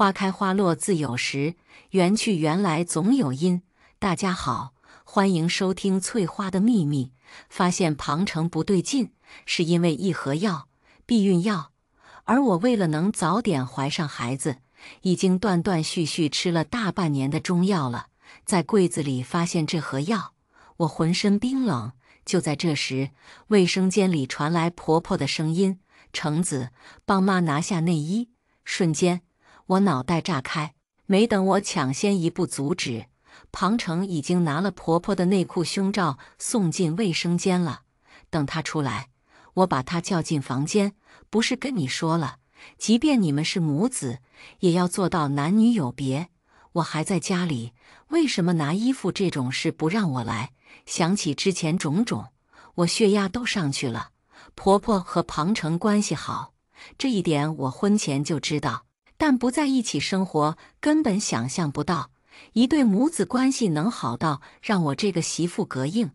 花开花落自有时，缘去缘来总有因。大家好，欢迎收听翠花的秘密。发现庞程不对劲，是因为一盒药，避孕药。而我为了能早点怀上孩子，已经断断续续吃了大半年的中药了。在柜子里发现这盒药，我浑身冰冷。就在这时，卫生间里传来婆婆的声音：“橙子，帮妈拿下内衣。”瞬间，我脑袋炸开。没等我抢先一步阻止，庞程已经拿了婆婆的内裤胸罩送进卫生间了。等她出来，我把她叫进房间。不是跟你说了，即便你们是母子，也要做到男女有别。我还在家里，为什么拿衣服这种事不让我来？想起之前种种，我血压都上去了。婆婆和庞程关系好，这一点我婚前就知道，但不在一起生活，根本想象不到一对母子关系能好到让我这个媳妇膈应。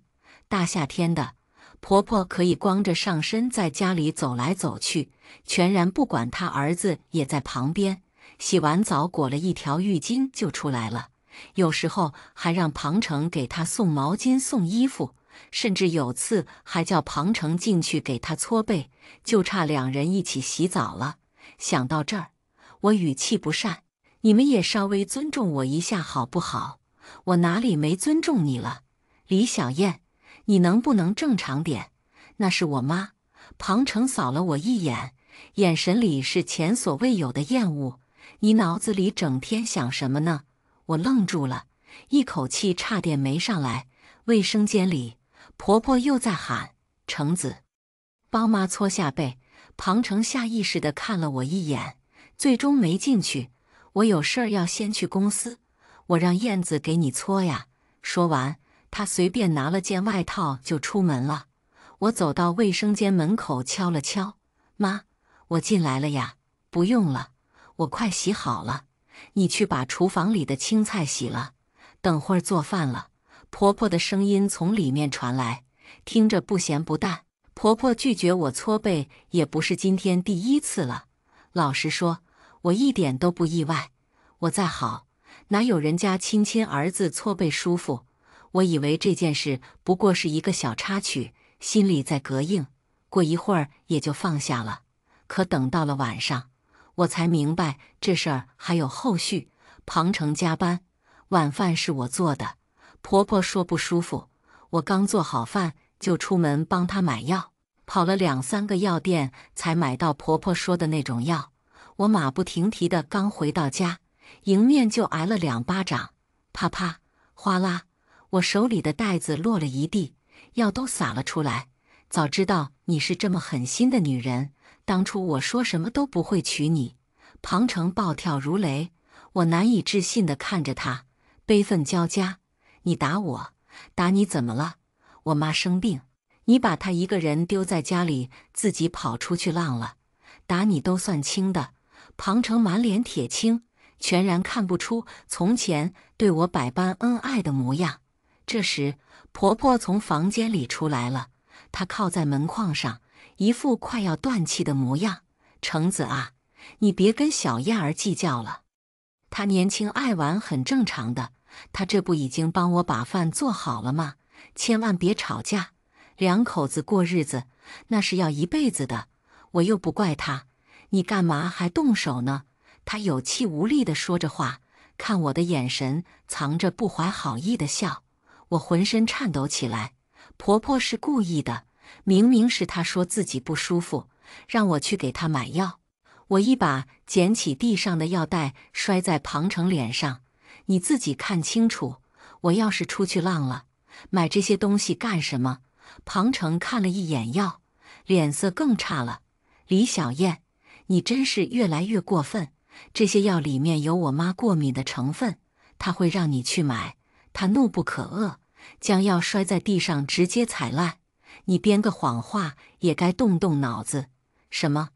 大夏天的，婆婆可以光着上身在家里走来走去，全然不管她儿子也在旁边。洗完澡裹了一条浴巾就出来了，有时候还让庞程给她送毛巾送衣服，甚至有次还叫庞程进去给她搓背，就差两人一起洗澡了。想到这儿，我语气不善，你们也稍微尊重我一下好不好？我哪里没尊重你了？李小燕，你能不能正常点？那是我妈。庞程扫了我一眼，眼神里是前所未有的厌恶。你脑子里整天想什么呢？我愣住了，一口气差点没上来。卫生间里，婆婆又在喊：“橙子，帮妈搓下背。”庞程下意识地看了我一眼，最终没进去。我有事儿要先去公司，我让燕子给你搓呀。说完，她随便拿了件外套就出门了。我走到卫生间门口敲了敲：“妈，我进来了呀。”“不用了，我快洗好了，你去把厨房里的青菜洗了，等会儿做饭了。”婆婆的声音从里面传来，听着不咸不淡。婆婆拒绝我搓背也不是今天第一次了。老实说，我一点都不意外。我再好，哪有人家亲儿子搓背舒服？我以为这件事不过是一个小插曲，心里在膈应，过一会儿也就放下了。可等到了晚上，我才明白这事儿还有后续。庞程加班，晚饭是我做的。婆婆说不舒服，我刚做好饭就出门帮她买药，跑了2、3个药店才买到婆婆说的那种药。我马不停蹄的刚回到家，迎面就挨了2巴掌，啪啪哗啦，我手里的袋子落了一地，药都洒了出来。早知道你是这么狠心的女人，当初我说什么都不会娶你。庞程暴跳如雷，我难以置信地看着他，悲愤交加。你打我，打你怎么了？我妈生病，你把她一个人丢在家里，自己跑出去浪了，打你都算轻的。庞程满脸铁青，全然看不出从前对我百般恩爱的模样。这时，婆婆从房间里出来了，她靠在门框上，一副快要断气的模样。橙子啊，你别跟小燕儿计较了，她年轻爱玩很正常的。他这不已经帮我把饭做好了吗？千万别吵架，两口子过日子那是要一辈子的。我又不怪他，你干嘛还动手呢？他有气无力地说着话，看我的眼神藏着不怀好意的笑。我浑身颤抖起来。婆婆是故意的，明明是她说自己不舒服，让我去给她买药。我一把捡起地上的药袋，摔在庞程脸上。你自己看清楚，我要是出去浪了，买这些东西干什么？庞程看了一眼药，脸色更差了。李小燕，你真是越来越过分，这些药里面有我妈过敏的成分，她会让你去买。她怒不可遏，将药摔在地上直接踩烂。你编个谎话也该动动脑子。什么？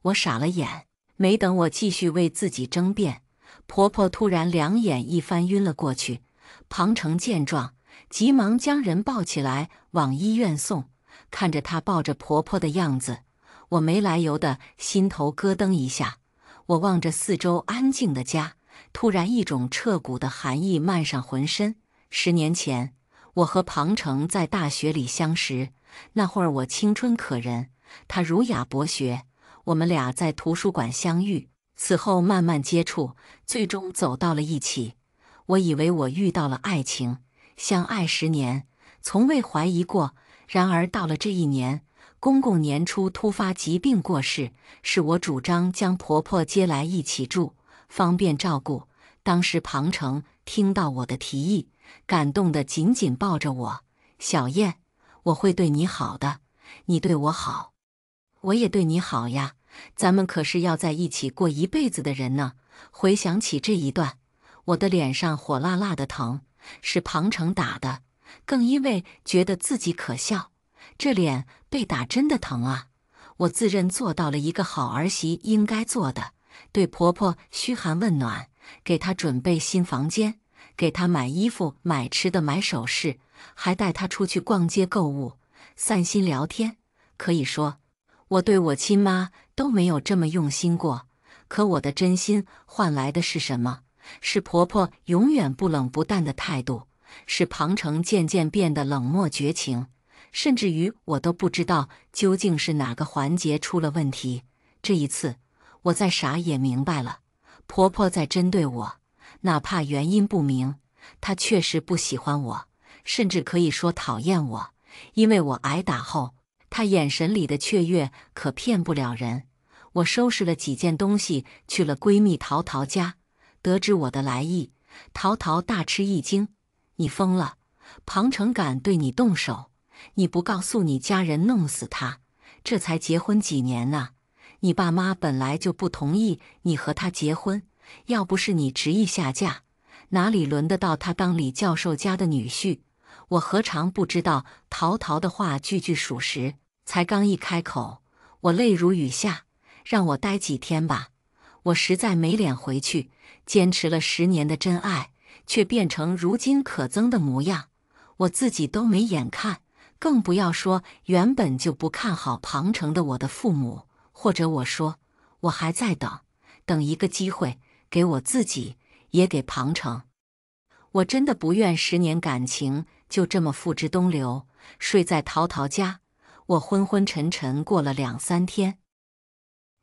我傻了眼，没等我继续为自己争辩，婆婆突然两眼一翻晕了过去。庞程见状，急忙将人抱起来往医院送。看着她抱着婆婆的样子，我没来由的心头咯噔一下。我望着四周安静的家，突然一种彻骨的寒意漫上浑身。10年前，我和庞成在大学里相识，那会儿我青春可人，他儒雅博学，我们俩在图书馆相遇，此后慢慢接触，最终走到了一起。我以为我遇到了爱情，相爱10年，从未怀疑过。然而到了这一年，公公年初突发疾病过世，是我主张将婆婆接来一起住，方便照顾。当时庞成听到我的提议，感动得紧紧抱着我：小燕，我会对你好的，你对我好，我也对你好呀，咱们可是要在一起过一辈子的人呢。回想起这一段，我的脸上火辣辣的疼，是庞成打的，更因为觉得自己可笑，这脸被打真的疼啊。我自认做到了一个好儿媳应该做的，对婆婆嘘寒问暖，给她准备新房间，给她买衣服、买吃的、买首饰，还带她出去逛街购物、散心聊天。可以说，我对我亲妈都没有这么用心过。可我的真心换来的是什么？是婆婆永远不冷不淡的态度，使庞成渐渐变得冷漠绝情，甚至于我都不知道究竟是哪个环节出了问题。这一次，我再傻也明白了，婆婆在针对我，哪怕原因不明，她确实不喜欢我，甚至可以说讨厌我。因为我挨打后，她眼神里的雀跃可骗不了人。我收拾了几件东西，去了闺蜜陶陶家。得知我的来意，陶陶大吃一惊：“你疯了？庞成敢对你动手？你不告诉你家人，弄死他！这才结婚几年呢？你爸妈本来就不同意你和他结婚，要不是你执意下嫁，哪里轮得到他当李教授家的女婿？”我何尝不知道陶陶的话句句属实，才刚一开口，我泪如雨下：“让我待几天吧。”我实在没脸回去，坚持了10年的真爱，却变成如今可憎的模样，我自己都没眼看，更不要说原本就不看好庞成的我的父母。或者我说，我还在等一个机会，给我自己，也给庞成。我真的不愿10年感情就这么付之东流。睡在陶陶家，我昏昏沉沉过了2、3天。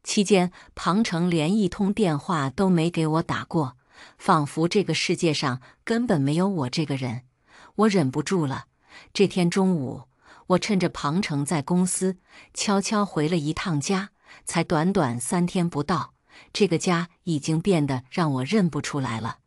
期间，庞成连一通电话都没给我打过，仿佛这个世界上根本没有我这个人。我忍不住了。这天中午，我趁着庞成在公司，悄悄回了一趟家。才短短3天不到，这个家已经变得让我认不出来了。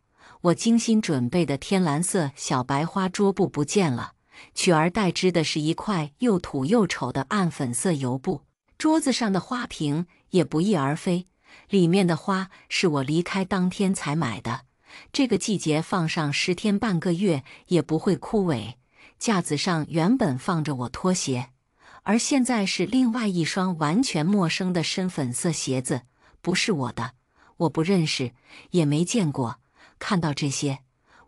我精心准备的天蓝色小白花桌布不见了，取而代之的是一块又土又丑的暗粉色油布。桌子上的花瓶也不翼而飞，里面的花是我离开当天才买的，这个季节放上10天半个月也不会枯萎。架子上原本放着我拖鞋，而现在是另外一双完全陌生的深粉色鞋子，不是我的，我不认识，也没见过。看到这些，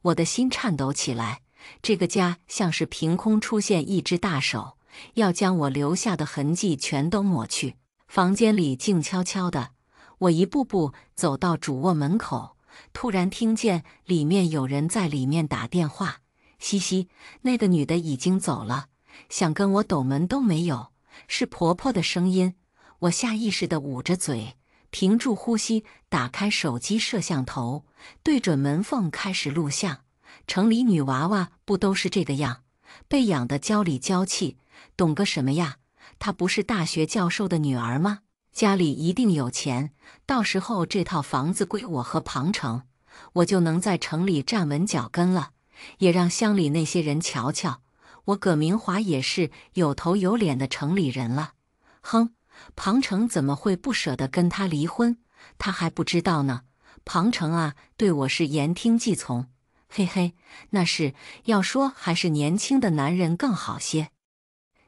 我的心颤抖起来。这个家像是凭空出现一只大手，要将我留下的痕迹全都抹去。房间里静悄悄的，我一步步走到主卧门口，突然听见里面有人在里面打电话。嘻嘻，那个女的已经走了，想跟我斗门都没有。是婆婆的声音。我下意识地捂着嘴，屏住呼吸，打开手机摄像头，对准门缝开始录像。城里女娃娃不都是这个样，被养得娇里娇气，懂个什么呀？她不是大学教授的女儿吗？家里一定有钱，到时候这套房子归我和庞成，我就能在城里站稳脚跟了，也让乡里那些人瞧瞧，我葛明华也是有头有脸的城里人了。哼，庞成怎么会不舍得跟他离婚？他还不知道呢。庞成啊，对我是言听计从。嘿嘿，那是，要说还是年轻的男人更好些。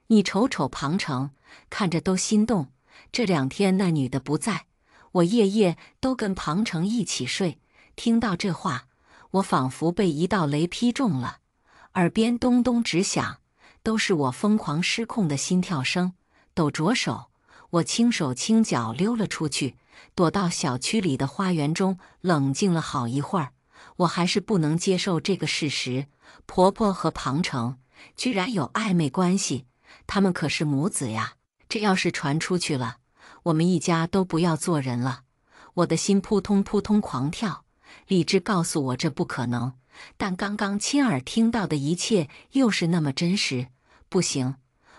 你瞅瞅庞成，看着都心动。这2天那女的不在，我夜夜都跟庞成一起睡。听到这话，我仿佛被一道雷劈中了，耳边咚咚直响，都是我疯狂失控的心跳声。抖着手，我轻手轻脚溜了出去，躲到小区里的花园中，冷静了好一会儿。我还是不能接受这个事实：婆婆和庞成居然有暧昧关系，他们可是母子呀！这要是传出去了，我们一家都不要做人了。我的心扑通扑通狂跳，理智告诉我这不可能，但刚刚亲耳听到的一切又是那么真实。不行，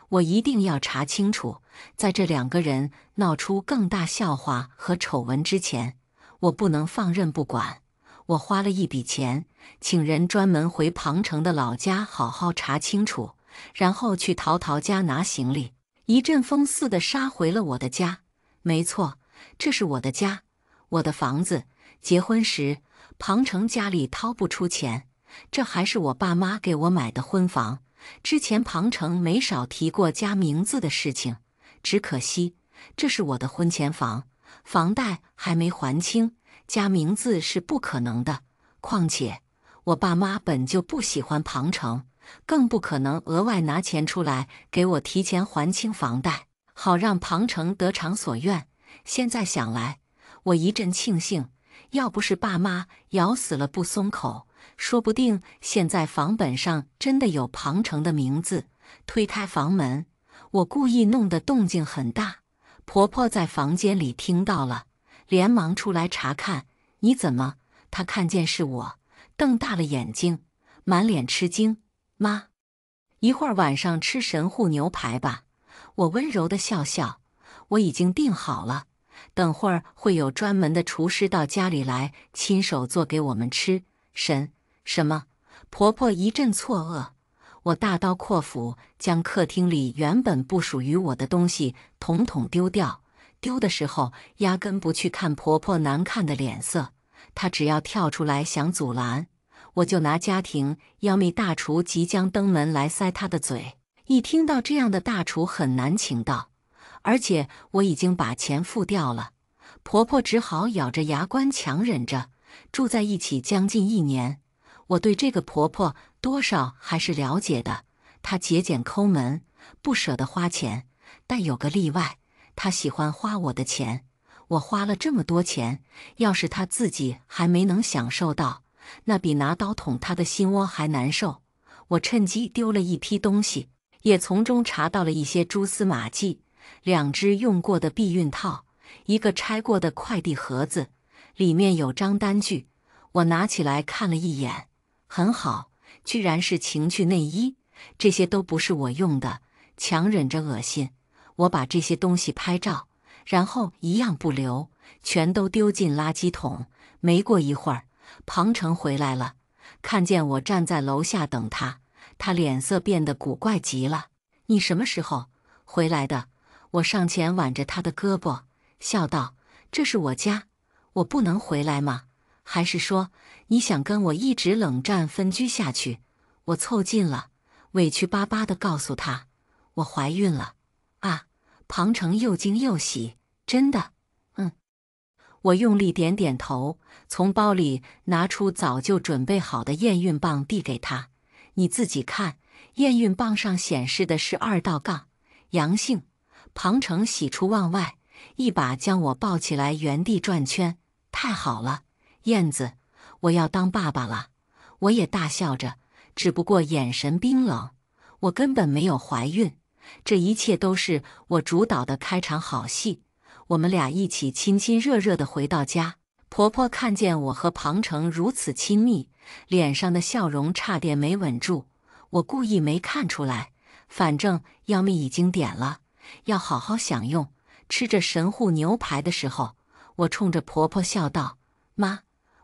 我一定要查清楚，在这两个人闹出更大笑话和丑闻之前，我不能放任不管。我花了一笔钱，请人专门回庞城的老家好好查清楚，然后去陶陶家拿行李，一阵风似的杀回了我的家。没错，这是我的家，我的房子。结婚时，庞城家里掏不出钱，这还是我爸妈给我买的婚房。之前庞城没少提过加名字的事情，只可惜这是我的婚前房，房贷还没还清，加名字是不可能的。况且我爸妈本就不喜欢庞城，更不可能额外拿钱出来给我提前还清房贷，好让庞城得偿所愿。现在想来，我一阵庆幸，要不是爸妈咬死了不松口，说不定现在房本上真的有庞城的名字。推开房门，我故意弄得动静很大，婆婆在房间里听到了，连忙出来查看。你怎么？她看见是我，瞪大了眼睛，满脸吃惊。妈，一会儿晚上吃神户牛排吧。我温柔地笑笑，我已经订好了，等会儿会有专门的厨师到家里来，亲手做给我们吃。什么？婆婆一阵错愕。我大刀阔斧将客厅里原本不属于我的东西统统丢掉，丢的时候压根不去看婆婆难看的脸色，她只要跳出来想阻拦，我就拿家庭妖秘大厨即将登门来塞她的嘴。一听到这样的大厨很难请到，而且我已经把钱付掉了，婆婆只好咬着牙关强忍着。住在一起将近1年，我对这个婆婆多少还是了解的。她节俭抠门，不舍得花钱，但有个例外，她喜欢花我的钱。我花了这么多钱，要是她自己还没能享受到，那比拿刀捅她的心窝还难受。我趁机丢了一批东西，也从中查到了一些蛛丝马迹：2只用过的避孕套，一个拆过的快递盒子，里面有张单据。我拿起来看了一眼，很好，居然是情趣内衣，这些都不是我用的。强忍着恶心，我把这些东西拍照，然后一样不留，全都丢进垃圾桶。没过一会儿，庞成回来了，看见我站在楼下等他，他脸色变得古怪极了。你什么时候回来的？我上前挽着他的胳膊，笑道：这是我家，我不能回来吗？还是说你想跟我一直冷战分居下去？我凑近了，委屈巴巴地告诉他，我怀孕了。啊！庞成又惊又喜，真的？我用力点点头，从包里拿出早就准备好的验孕棒递给他，你自己看，验孕棒上显示的是2道杠，阳性。庞成喜出望外，一把将我抱起来，原地转圈。太好了，燕子，我要当爸爸了。我也大笑着，只不过眼神冰冷。我根本没有怀孕，这一切都是我主导的开场好戏。我们俩一起亲亲热热地回到家，婆婆看见我和庞成如此亲密，脸上的笑容差点没稳住。我故意没看出来，反正药蜜已经点了，要好好享用。吃着神户牛排的时候，我冲着婆婆笑道：妈，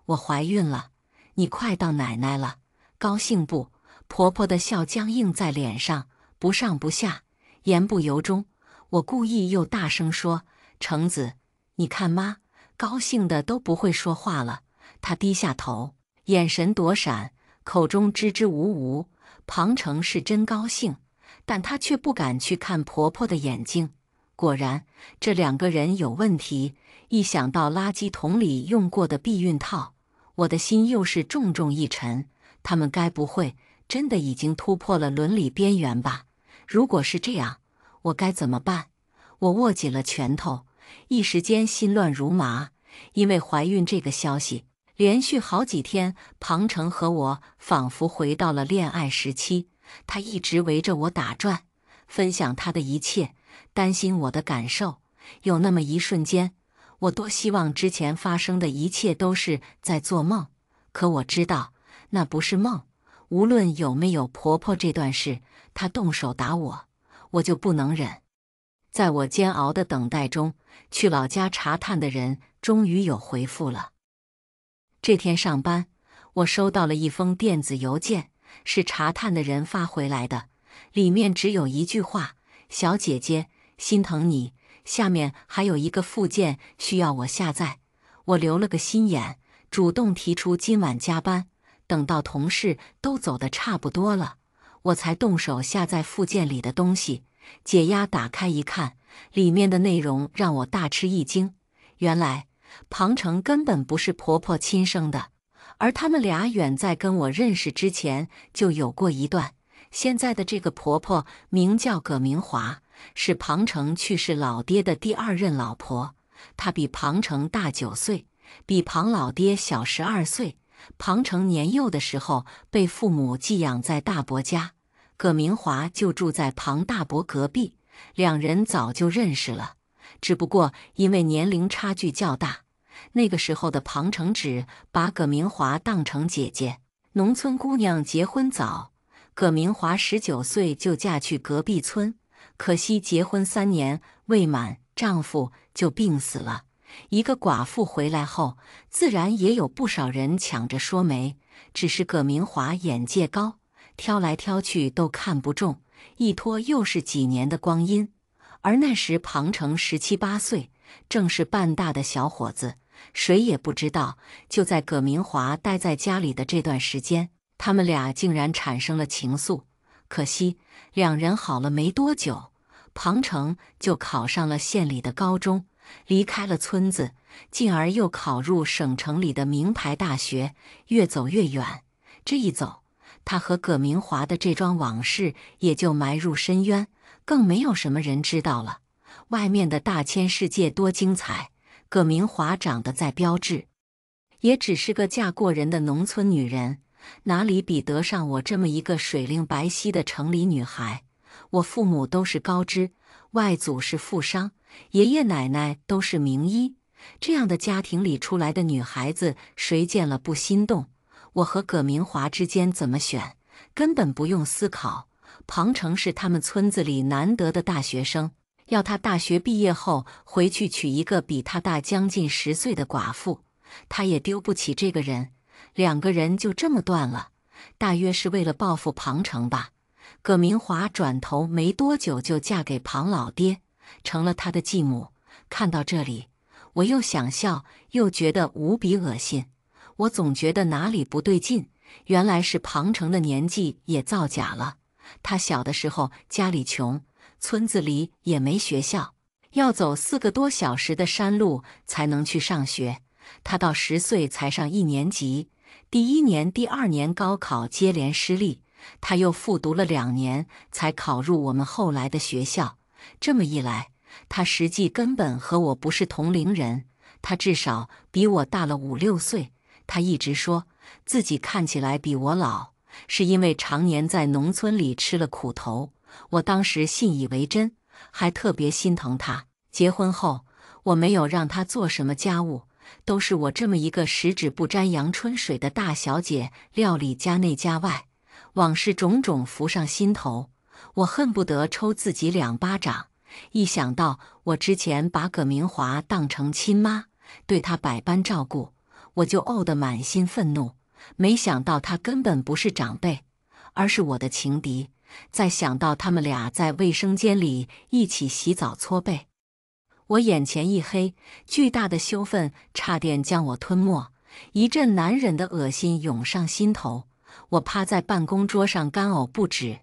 我怀孕了，你快当奶奶了，高兴不？婆婆的笑僵硬在脸上，不上不下，言不由衷。我故意又大声说：橙子，你看妈，高兴的都不会说话了。她低下头，眼神躲闪，口中支支吾吾。庞成是真高兴，但他却不敢去看婆婆的眼睛。果然，这2个人有问题。一想到垃圾桶里用过的避孕套，我的心又是重重一沉。他们该不会真的已经突破了伦理边缘吧？如果是这样，我该怎么办？我握紧了拳头，一时间心乱如麻。因为怀孕这个消息，连续好几天，庞成和我仿佛回到了恋爱时期。他一直围着我打转，分享他的一切，担心我的感受。有那么一瞬间，我多希望之前发生的一切都是在做梦。可我知道，那不是梦。无论有没有婆婆这段事，她动手打我，我就不能忍。在我煎熬的等待中，去老家查探的人终于有回复了。这天上班，我收到了一封电子邮件，是查探的人发回来的，里面只有一句话：小姐姐，心疼你。下面还有一个附件需要我下载。我留了个心眼，主动提出今晚加班，等到同事都走得差不多了，我才动手下载附件里的东西。解压打开一看，里面的内容让我大吃一惊。原来庞成根本不是婆婆亲生的，而他们俩远在跟我认识之前就有过一段。现在的这个婆婆名叫葛明华，是庞成去世老爹的第二任老婆。她比庞成大9岁，比庞老爹小12岁。庞成年幼的时候被父母寄养在大伯家，葛明华就住在庞大伯隔壁，两人早就认识了。只不过因为年龄差距较大，那个时候的庞成只把葛明华当成姐姐。农村姑娘结婚早，葛明华19岁就嫁去隔壁村，可惜结婚3年未满，丈夫就病死了。一个寡妇回来后，自然也有不少人抢着说媒，只是葛明华眼界高，挑来挑去都看不中，一拖又是几年的光阴。而那时庞成17、18岁，正是半大的小伙子，谁也不知道，就在葛明华待在家里的这段时间，他们俩竟然产生了情愫。可惜两人好了没多久，庞成就考上了县里的高中，离开了村子，进而又考入省城里的名牌大学，越走越远。这一走，他和葛明华的这桩往事也就埋入深渊，更没有什么人知道了。外面的大千世界多精彩，葛明华长得再标致，也只是个嫁过人的农村女人，哪里比得上我这么一个水灵白皙的城里女孩？我父母都是高知，外祖是富商，爷爷奶奶都是名医，这样的家庭里出来的女孩子，谁见了不心动？我和葛明华之间怎么选，根本不用思考。庞成是他们村子里难得的大学生，要他大学毕业后回去娶一个比他大将近10岁的寡妇，他也丢不起这个人。两个人就这么断了，大约是为了报复庞成吧。葛明华转头没多久就嫁给庞老爹，成了他的继母。看到这里，我又想笑，又觉得无比恶心。我总觉得哪里不对劲，原来是庞成的年纪也造假了。他小的时候家里穷，村子里也没学校，要走4个多小时的山路才能去上学。他到10岁才上1年级，第1年、第2年高考接连失利，他又复读了2年才考入我们后来的学校。这么一来，他实际根本和我不是同龄人，他至少比我大了5、6岁。他一直说自己看起来比我老，是因为常年在农村里吃了苦头。我当时信以为真，还特别心疼他。结婚后，我没有让他做什么家务，都是我这么一个十指不沾阳春水的大小姐料理家内家外。往事种种浮上心头，我恨不得抽自己2巴掌。一想到我之前把葛明华当成亲妈，对她百般照顾，我就怄得满心愤怒。没想到他根本不是长辈，而是我的情敌。再想到他们俩在卫生间里一起洗澡搓背，我眼前一黑，巨大的羞愤差点将我吞没，一阵难忍的恶心涌上心头。我趴在办公桌上干呕不止。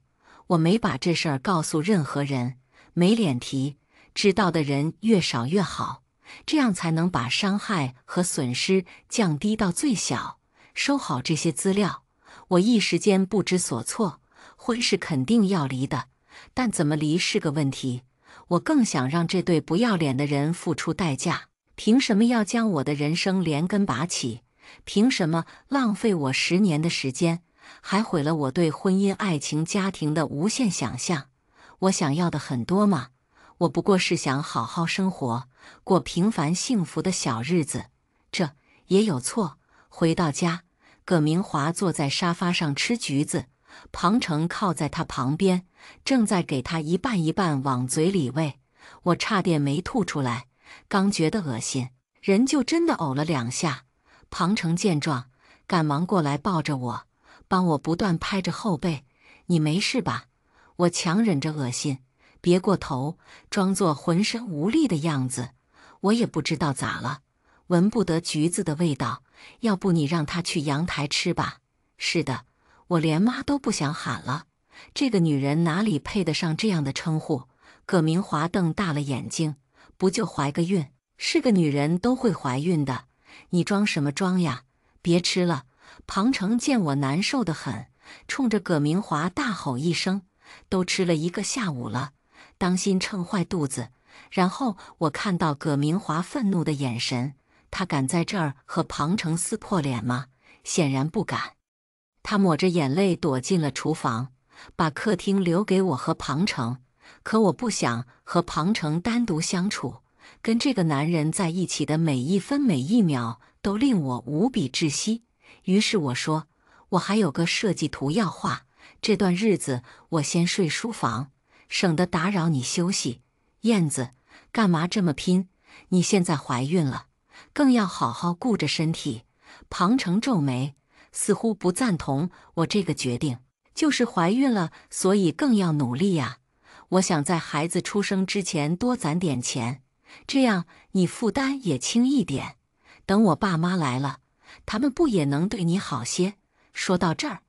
我没把这事儿告诉任何人，没脸提，知道的人越少越好，这样才能把伤害和损失降低到最小。收好这些资料，我一时间不知所措。婚是肯定要离的，但怎么离是个问题。我更想让这对不要脸的人付出代价。凭什么要将我的人生连根拔起？凭什么浪费我10年的时间，还毁了我对婚姻、爱情、家庭的无限想象？我想要的很多吗？我不过是想好好生活，过平凡幸福的小日子。这也有错？回到家，葛明华坐在沙发上吃橘子，庞成靠在他旁边，正在给他一半一半往嘴里喂。我差点没吐出来，刚觉得恶心，人就真的呕了2下。庞成见状，赶忙过来抱着我，帮我不断拍着后背。你没事吧？我强忍着恶心，别过头，装作浑身无力的样子。我也不知道咋了，闻不得橘子的味道，要不你让他去阳台吃吧。是的，我连妈都不想喊了。这个女人哪里配得上这样的称呼？葛明华瞪大了眼睛，不就怀个孕？是个女人都会怀孕的，你装什么装呀？别吃了！庞成见我难受得很，冲着葛明华大吼一声：“都吃了1个下午了，当心撑坏肚子！”然后我看到葛明华愤怒的眼神，他敢在这儿和庞成撕破脸吗？显然不敢。他抹着眼泪躲进了厨房，把客厅留给我和庞成。可我不想和庞成单独相处，跟这个男人在一起的每一分每一秒都令我无比窒息。于是我说，我还有个设计图要画，这段日子我先睡书房，省得打扰你休息。燕子，干嘛这么拼？你现在怀孕了，更要好好顾着身体。庞成皱眉，似乎不赞同我这个决定。就是怀孕了，所以更要努力呀。我想在孩子出生之前多攒点钱，这样你负担也轻一点。等我爸妈来了，他们不也能对你好些？说到这儿，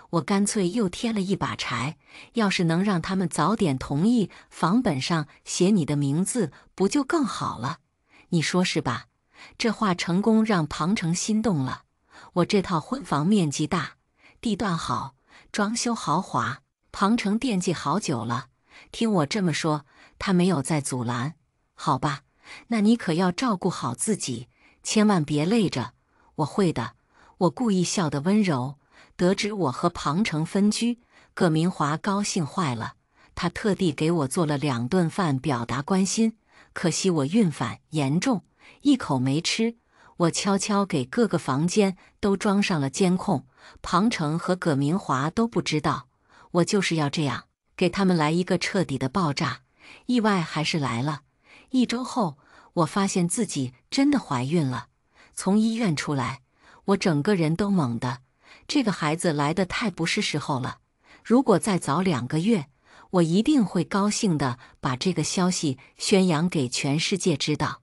我干脆又添了一把柴。要是能让他们早点同意房本上写你的名字，不就更好了？你说是吧？这话成功让庞成心动了。我这套婚房面积大，地段好，装修豪华，庞成惦记好久了。听我这么说，他没有再阻拦。好吧，那你可要照顾好自己，千万别累着。我会的。我故意笑得温柔。得知我和庞成分居，葛明华高兴坏了，他特地给我做了2顿饭表达关心。可惜我孕反严重，一口没吃。我悄悄给各个房间都装上了监控，庞成和葛明华都不知道。我就是要这样，给他们来一个彻底的爆炸。意外还是来了。1周后，我发现自己真的怀孕了。从医院出来，我整个人都懵的。这个孩子来得太不是时候了。如果再早2个月，我一定会高兴地把这个消息宣扬给全世界知道。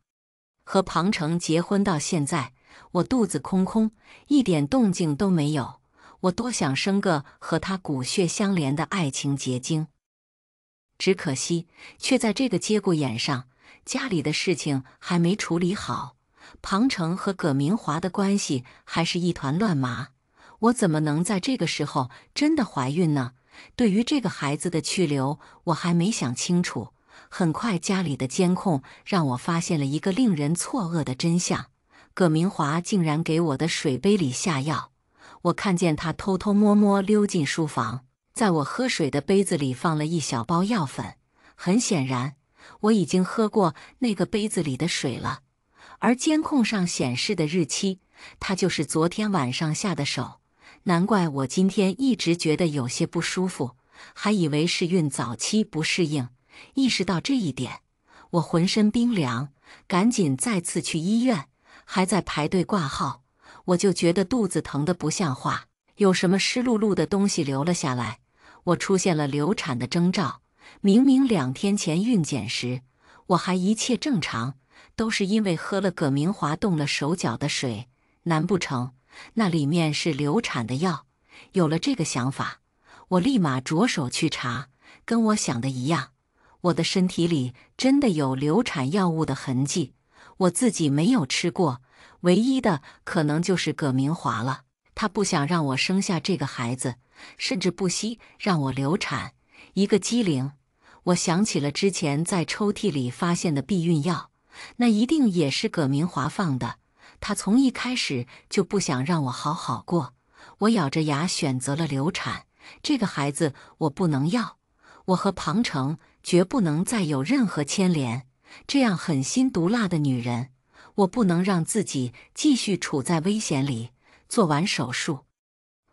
和庞成结婚到现在，我肚子空空，一点动静都没有。我多想生个和他骨血相连的爱情结晶，只可惜却在这个节骨眼上，家里的事情还没处理好，庞成和葛明华的关系还是一团乱麻。我怎么能在这个时候真的怀孕呢？对于这个孩子的去留，我还没想清楚。很快，家里的监控让我发现了一个令人错愕的真相：葛明华竟然给我的水杯里下药。我看见他偷偷摸摸溜进书房，在我喝水的杯子里放了一小包药粉。很显然，我已经喝过那个杯子里的水了。而监控上显示的日期，他就是昨天晚上下的手。难怪我今天一直觉得有些不舒服，还以为是孕早期不适应。意识到这一点，我浑身冰凉，赶紧再次去医院。还在排队挂号，我就觉得肚子疼得不像话，有什么湿漉漉的东西流了下来。我出现了流产的征兆。明明2天前孕检时，我还一切正常，都是因为喝了葛明华动了手脚的水。难不成那里面是流产的药？有了这个想法，我立马着手去查。跟我想的一样，我的身体里真的有流产药物的痕迹。我自己没有吃过，唯一的可能就是葛明华了。他不想让我生下这个孩子，甚至不惜让我流产。一个机灵，我想起了之前在抽屉里发现的避孕药，那一定也是葛明华放的。他从一开始就不想让我好好过。我咬着牙选择了流产。这个孩子我不能要，我和庞成绝不能再有任何牵连。这样狠心毒辣的女人，我不能让自己继续处在危险里。做完手术，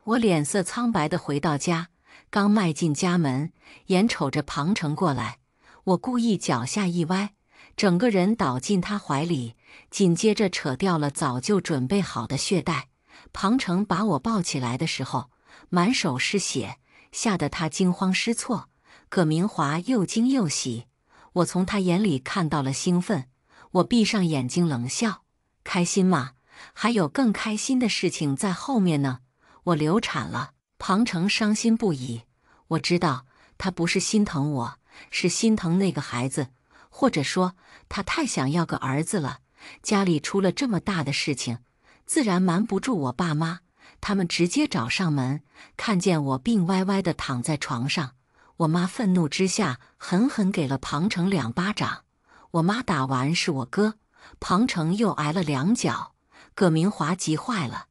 我脸色苍白地回到家，刚迈进家门，眼瞅着庞成过来，我故意脚下一歪，整个人倒进他怀里，紧接着扯掉了早就准备好的血带。庞成把我抱起来的时候，满手是血，吓得他惊慌失措。葛明华又惊又喜，我从他眼里看到了兴奋。我闭上眼睛冷笑：开心吗？还有更开心的事情在后面呢。我流产了。庞成伤心不已。我知道他不是心疼我，是心疼那个孩子，或者说他太想要个儿子了。家里出了这么大的事情，自然瞒不住我爸妈，他们直接找上门，看见我病歪歪地躺在床上。我妈愤怒之下狠狠给了庞成2巴掌。我妈打完是我哥，庞成又挨了2脚。葛明华急坏了：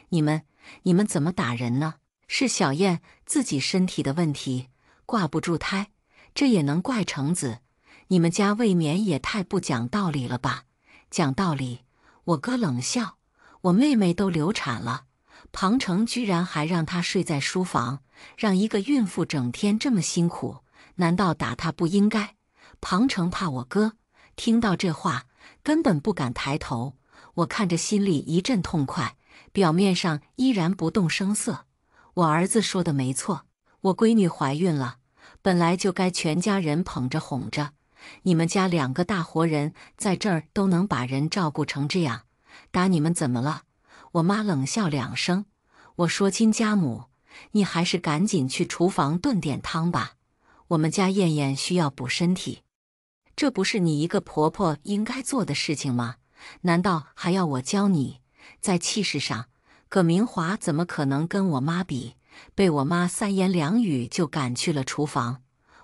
你们怎么打人呢？是小燕自己身体的问题，挂不住胎，这也能怪橙子？你们家未免也太不讲道理了吧？讲道理？我哥冷笑：我妹妹都流产了，庞成居然还让她睡在书房，让一个孕妇整天这么辛苦，难道打她不应该？庞成怕我哥，听到这话根本不敢抬头。我看着心里一阵痛快，表面上依然不动声色。我儿子说的没错，我闺女怀孕了，本来就该全家人捧着哄着。你们家2个大活人在这儿都能把人照顾成这样，打你们怎么了？我妈冷笑2声。我说亲家母，你还是赶紧去厨房炖点汤吧，我们家燕燕需要补身体。这不是你一个婆婆应该做的事情吗？难道还要我教你？在气势上，葛明华怎么可能跟我妈比？被我妈3言2语就赶去了厨房。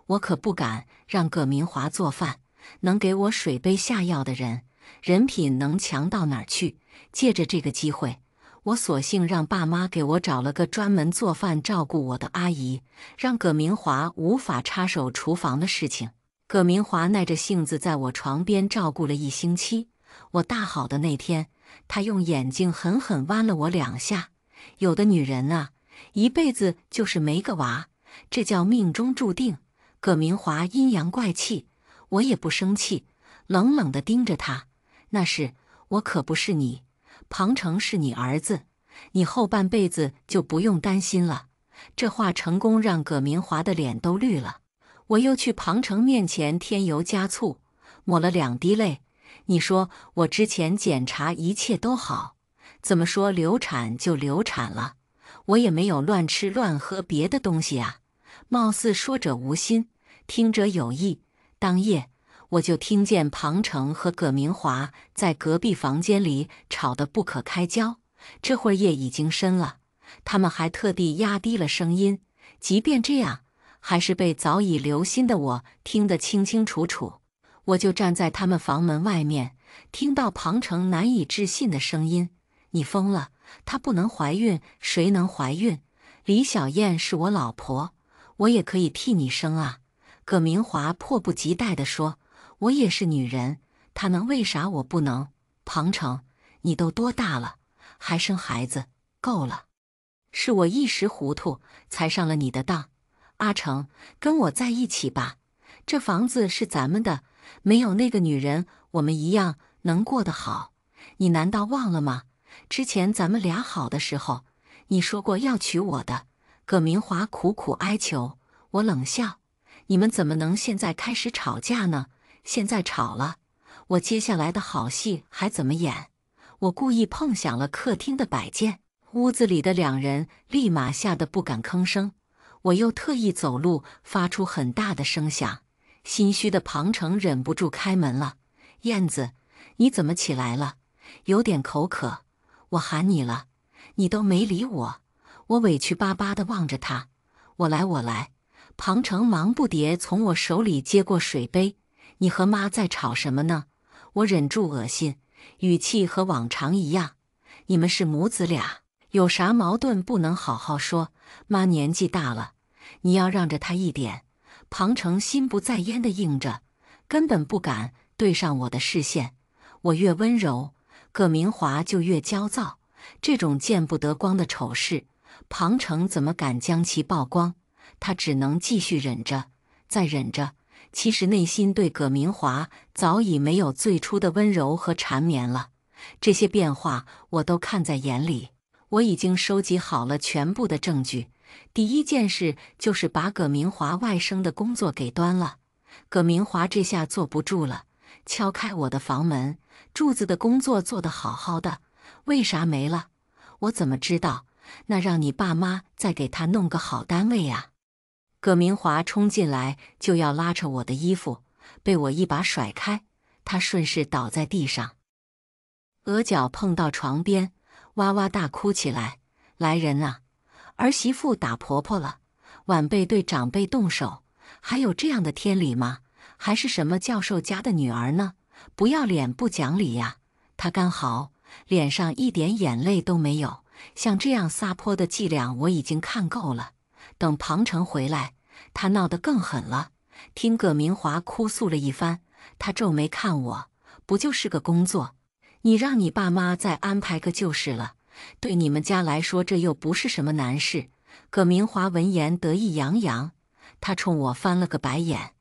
我可不敢让葛明华做饭，能给我水杯下药的人，人品能强到哪儿去？借着这个机会，我索性让爸妈给我找了个专门做饭照顾我的阿姨，让葛明华无法插手厨房的事情。葛明华耐着性子在我床边照顾了1星期。我大好的那天，他用眼睛狠狠剜了我2下。有的女人啊，一辈子就是没个娃，这叫命中注定。葛明华阴阳怪气，我也不生气，冷冷地盯着他。那是我可不是你，庞成是你儿子，你后半辈子就不用担心了。这话成功让葛明华的脸都绿了。我又去庞成面前添油加醋，抹了2滴泪。你说我之前检查一切都好，怎么说流产就流产了？我也没有乱吃乱喝别的东西啊。貌似说者无心，听者有意。当夜，我就听见庞成和葛明华在隔壁房间里吵得不可开交。这会儿夜已经深了，他们还特地压低了声音，即便这样，还是被早已留心的我听得清清楚楚。我就站在他们房门外面，听到庞成难以置信的声音：你疯了，她不能怀孕，谁能怀孕？李小燕是我老婆，我也可以替你生啊。葛明华迫不及待地说：我也是女人，她能为啥我不能？庞成，你都多大了，还生孩子？够了。是我一时糊涂，才上了你的当。阿成，跟我在一起吧，这房子是咱们的，没有那个女人，我们一样能过得好。你难道忘了吗？之前咱们俩好的时候，你说过要娶我的。葛明华苦苦哀求。我冷笑：你们怎么能现在开始吵架呢？现在吵了，我接下来的好戏还怎么演？我故意碰响了客厅的摆件，屋子里的2人立马吓得不敢吭声。我又特意走路，发出很大的声响。心虚的庞成忍不住开门了：燕子，你怎么起来了？有点口渴，我喊你了，你都没理我。我委屈巴巴地望着他：我来。庞成忙不迭从我手里接过水杯。你和妈在吵什么呢？我忍住恶心，语气和往常一样。你们是母子俩，有啥矛盾不能好好说？妈年纪大了，你要让着她一点。庞成心不在焉地应着，根本不敢对上我的视线。我越温柔，葛明华就越焦躁。这种见不得光的丑事，庞成怎么敢将其曝光？他只能继续忍着，再忍着。其实内心对葛明华早已没有最初的温柔和缠绵了。这些变化我都看在眼里。我已经收集好了全部的证据。第一件事就是把葛明华外甥的工作给端了。葛明华这下坐不住了，敲开我的房门。柱子的工作做得好好的，为啥没了？我怎么知道？那让你爸妈再给他弄个好单位呀！葛明华冲进来就要拉扯我的衣服，被我一把甩开，他顺势倒在地上，额角碰到床边，哇哇大哭起来。来人啊！儿媳妇打婆婆了，晚辈对长辈动手，还有这样的天理吗？还是什么教授家的女儿呢？不要脸不讲理呀！他干嚎，脸上一点眼泪都没有。像这样撒泼的伎俩我已经看够了。等庞成回来，他闹得更狠了。听葛明华哭诉了一番，他皱眉看我，不就是个工作？你让你爸妈再安排个就是了。对你们家来说，这又不是什么难事。葛明华闻言得意洋洋，他冲我翻了个白眼，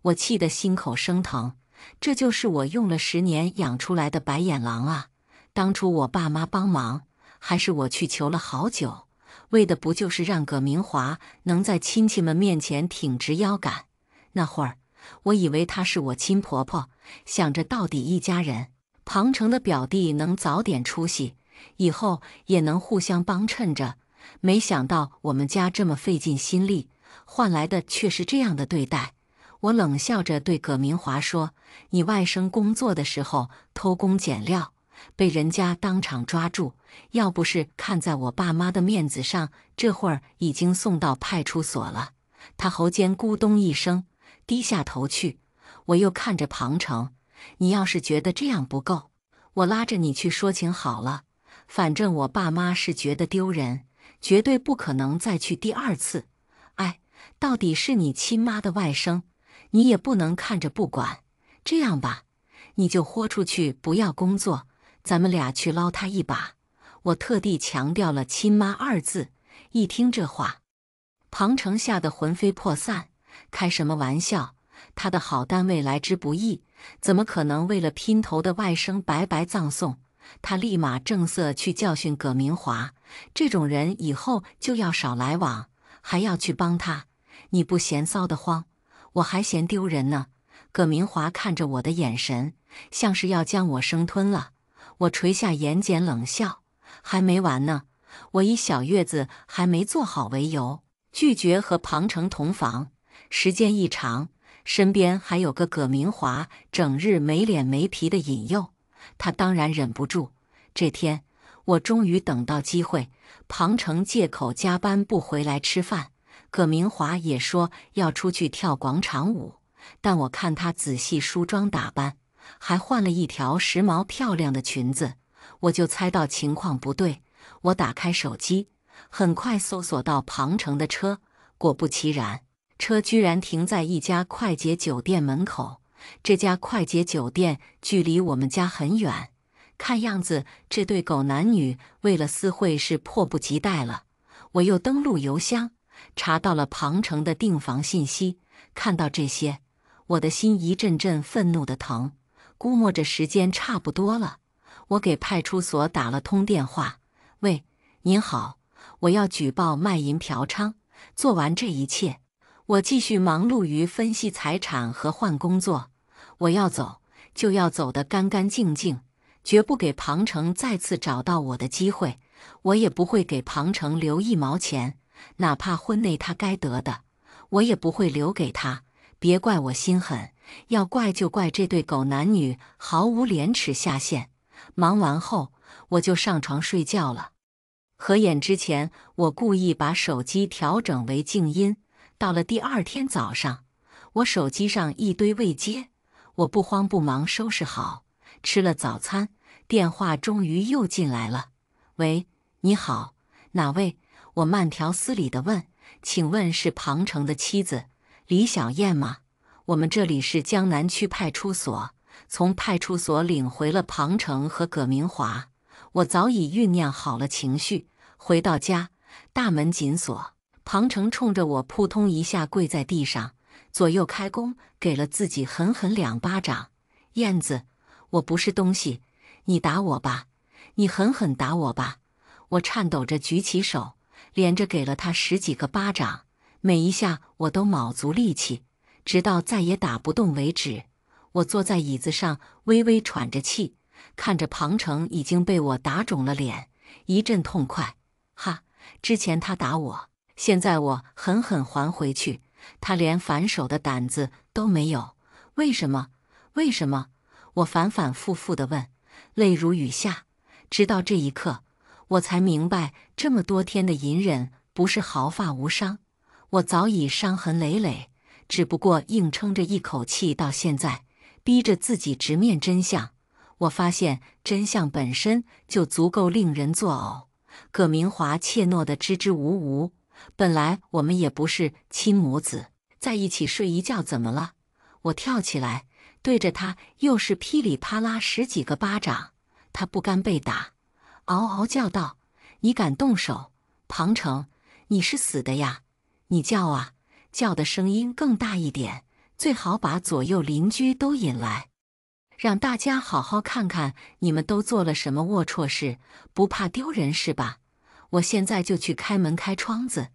我气得心口生疼。这就是我用了10年养出来的白眼狼啊！当初我爸妈帮忙，还是我去求了好久，为的不就是让葛明华能在亲戚们面前挺直腰杆？那会儿我以为她是我亲婆婆，想着到底一家人，庞成的表弟能早点出息，以后也能互相帮衬着。没想到我们家这么费尽心力，换来的却是这样的对待。我冷笑着对葛明华说：“你外甥工作的时候偷工减料，被人家当场抓住，要不是看在我爸妈的面子上，这会儿已经送到派出所了。”他喉间咕咚一声，低下头去。我又看着庞成：“你要是觉得这样不够，我拉着你去说情好了。反正我爸妈是觉得丢人，绝对不可能再去第2次。哎，到底是你亲妈的外甥，你也不能看着不管。这样吧，你就豁出去不要工作，咱们俩去捞他一把。”我特地强调了亲妈2字。一听这话，庞成吓得魂飞魄散。开什么玩笑？他的好单位来之不易，怎么可能为了姘头的外甥白白葬送？他立马正色去教训葛明华，这种人以后就要少来往，还要去帮他，你不嫌臊得慌？我还嫌丢人呢。葛明华看着我的眼神，像是要将我生吞了。我垂下眼睑冷笑，还没完呢。我以小月子还没做好为由，拒绝和庞成同房。时间一长，身边还有个葛明华整日没脸没皮的引诱，他当然忍不住。这天，我终于等到机会，庞成借口加班不回来吃饭，葛明华也说要出去跳广场舞，但我看他仔细梳妆打扮，还换了一条时髦漂亮的裙子，我就猜到情况不对。我打开手机，很快搜索到庞成的车，果不其然，车居然停在一家快捷酒店门口。这家快捷酒店距离我们家很远，看样子这对狗男女为了私会是迫不及待了。我又登录邮箱，查到了庞成的订房信息。看到这些，我的心一阵阵愤怒的疼。估摸着时间差不多了，我给派出所打了通电话：“喂，您好，我要举报卖淫嫖娼。”做完这一切，我继续忙碌于分析财产和换工作。我要走，就要走得干干净净，绝不给庞成再次找到我的机会。我也不会给庞成留1毛钱，哪怕婚内他该得的，我也不会留给他。别怪我心狠，要怪就怪这对狗男女毫无廉耻下线。忙完后，我就上床睡觉了。合眼之前，我故意把手机调整为静音，到了第二天早上，我手机上一堆未接，我不慌不忙收拾好，吃了早餐，电话终于又进来了。喂，你好，哪位？我慢条斯理地问，请问是庞成的妻子李小燕吗？我们这里是江南区派出所，从派出所领回了庞成和葛明华。我早已酝酿好了情绪，回到家，大门紧锁，庞成冲着我扑通一下跪在地上，左右开弓，给了自己狠狠2巴掌。燕子，我不是东西，你打我吧，你狠狠打我吧！我颤抖着举起手，连着给了他10几个巴掌，每一下我都卯足力气，直到再也打不动为止。我坐在椅子上，微微喘着气，看着庞成已经被我打肿了脸，一阵痛快。哈，之前他打我，现在我狠狠还回去，他连反手的胆子都没有。为什么？为什么？我反反复复地问，泪如雨下。直到这一刻，我才明白，这么多天的隐忍不是毫发无伤。我早已伤痕累累，只不过硬撑着一口气到现在，逼着自己直面真相。我发现真相本身就足够令人作呕。葛明华怯懦地支支吾吾，本来我们也不是亲母子，在一起睡一觉怎么了？我跳起来，对着他又是噼里啪啦10几个巴掌。他不甘被打，嗷嗷叫道：“你敢动手？庞成，你是死的呀！你叫啊，叫的声音更大一点，最好把左右邻居都引来，让大家好好看看你们都做了什么龌龊事，不怕丢人是吧？我现在就去开门开窗子，